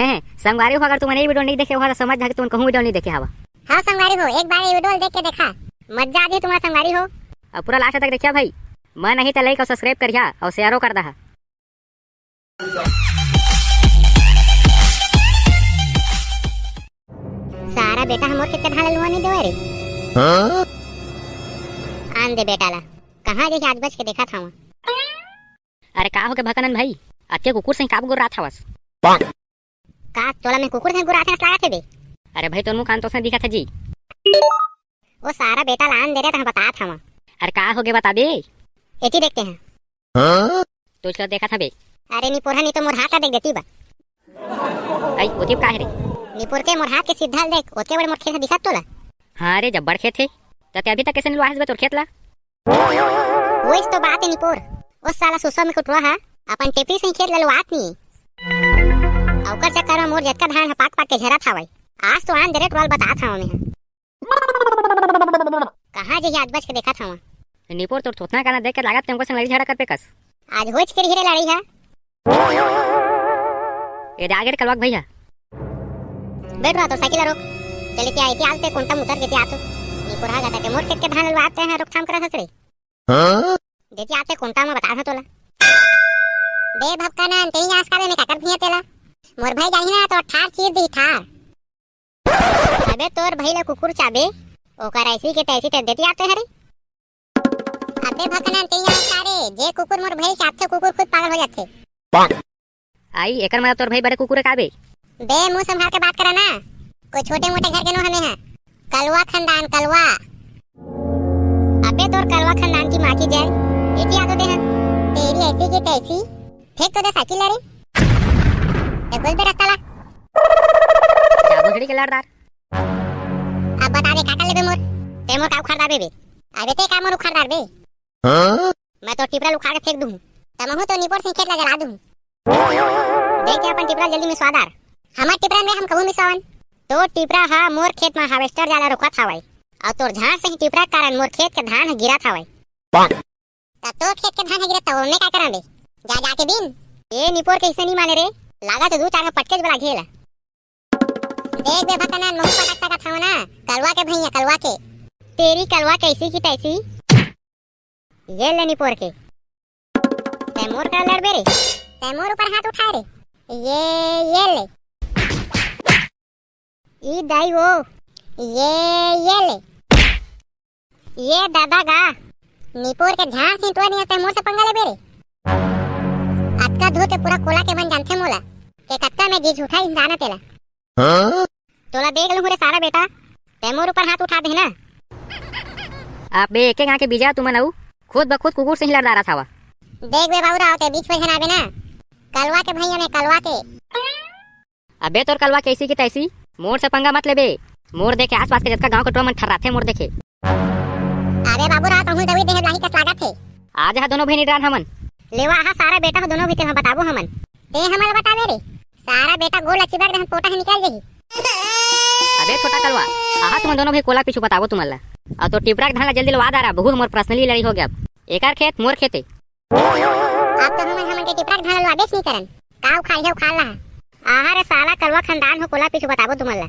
हैं संगवारी हो, अगर तुमने ये वीडियो नहीं देखे हो तो समझ जा कि तुम कहूँ वीडियो नहीं देखे हवा। हाँ संगवारी हो, एक बार ये वीडियो देख के देखा, मजा आ गई तुम्हारा संगवारी हो। अब पूरा लास्ट तक देखिया भाई, मैं नहीं तो लाइक और सब्सक्राइब करिया और शेयरो कर दहा। सारा बेटा हमोर कितने ढाले लुआ नहीं देवे रे। आन दे बेटा ला, कहाँ देखी आज बच के देखा था वहाँ। अरे का हो के भकनन भाई, अत्ते कुकुर से काब गुर रहा था बस। का तोला में कुकुर से गुराथे लगा थे बे। अरे भाई तुम कान तो से दिखा था जी। वो सारा बेटा लान दे रहा था, बता था वहाँ। अरे का हो गए बता दे। एती देखते हैं। तो उसका देखा था बे। अरे निपुर नहीं तो मोर हाथ देख देती बा। आई ओती का है रे। निपुर के मोर हाथ के सीधा देख, ओते बड़े मोर खेत दिखा तोला। हाँ रे जब बड़ खेत है तो अभी तक कैसे नहीं लुआ है तोर खेत ला। वो इस तो बात है निपुर, उस साला सुसो में कुटवा है अपन टेपी से खेत ललवात नहीं। औकर चक्कर में मोर जटका धान पाक पाक के झरा था भाई। आज तो आन डायरेक्ट वाल बता था मैं। कहां जे आज बच के देखा था वहां। निपुर तोर थोतना गाना देख के लागत तुमको संग लड़ी झगड़ा कर पे कस। आज होच के हीरे लड़ी है। ये आगे कलवाक भैया बैठ रहा तो साइकिल रोक चले के आई थी। आज ते कोंटा मुतर के आतो निपुर हा जाता के मोर खेत के धान ललवाते हैं, रोकथाम करा ससरे। देती आते कोंटा में बता था तोला दे भक्का ना तेरी आसकाले में काकर भिया तेला मोर भाई जाही ना तो ठार चीर दी ठार। अबे तोर भाई ले कुकुर चाबे ओकर ऐसी के तैसी ते देती आते हरे। अबे भक्का ना तेरी आसकाले जे कुकुर मोर भाई चाहते कुकुर खुद पागल हो जाते। आई एकर मतलब तोर भाई बड़े कुकुर काबे। बे मुंह संभाल के बात करा ना, कोई छोटे मोटे घर के नो हमें है। कलवा खानदान कलवा। अबे तोर कलवा खानदान की माँ की जय एती आतो दे हैं तेरी ऐसी की तैसी फेंक तो दे साइकिल रे। देखो बे रखता ला जाबो खड़ी के लड़दार। अब बता दे काका लेबे मोर ते मोर का उखाड़ दाबे बे। अबे ते का मोर उखाड़ दार बे। मैं तो टिपरा उखाड़ के फेंक दूं तमहु तो निपोर से खेत ला जला दूं। देख के अपन टिपरा जल्दी में स्वादार हमार टिपरा में हम कबू मिसावन तो टिपरा हा मोर खेत में हार्वेस्टर जाला रोका था भाई। और तोर झाड़ से ही टिपरा कारण मोर खेत के धान गिरा था भाई। ता तो खेत के धान गिरा तो हमने का करा बे जा जाके दिन ये निपोर के इसे नहीं माने रे। लागा तो दो चार पटके वाला घेला। देख बे भकना मुंह पटक का था ना कलवा के भैया कलवा के तेरी कलवा कैसी की तैसी। ये ले निपोर के तैमूर का लड़ बे रे। तैमूर ऊपर हाथ उठा रे। ये ले ई दाई वो ये ले ये दादा गा निपुर के झाड़ से तो नहीं तैमूर से पंगा ले बे रे। अटका धोते पूरा कोला के बन जानते मोला के कत्ता में जी झूठा इंसान तेला। तोला देख लूं रे सारा बेटा तैमूर ऊपर हाथ उठा दे ना। आप बे एक आके बीजा तुम नऊ खुद बखुद कुकुर से ही लड़ रहा था वा। देख बे बाबूरा होते बीच में जनाबे ना कलवा के भैया में कलवा के। अबे तोर कलवा कैसी की तैसी मोर से पंगा मत लेबे। मोर देखे आसपास के जतका गांव के टोमन ठर्राथे मोर देखे। अरे बाबूरा कहूं दवी देह लाही का स्वागत है। आज हा दोनों भाई डान हमन लेवा हा सारा बेटा हो दोनों भीतर बताबो हमन ते हमन बतावे रे। सारा बेटा गोल अच्छी बार पोटा ही निकाल देही। अबे छोटा कलवा आहा तुम दोनों भाई कोला पीछू बताबो तुमला और तो टिपरा के धान जल्दी लवा दारा बहु मोर पर्सनली लड़ी हो गया। एकार खेत मोर खेते आप तो हमन के टिपरा के धान लवा बेच नहीं करन का उखाड़ ला। आहा रे साला कलवा खानदान हो कोला पीछू बताबो तुमला।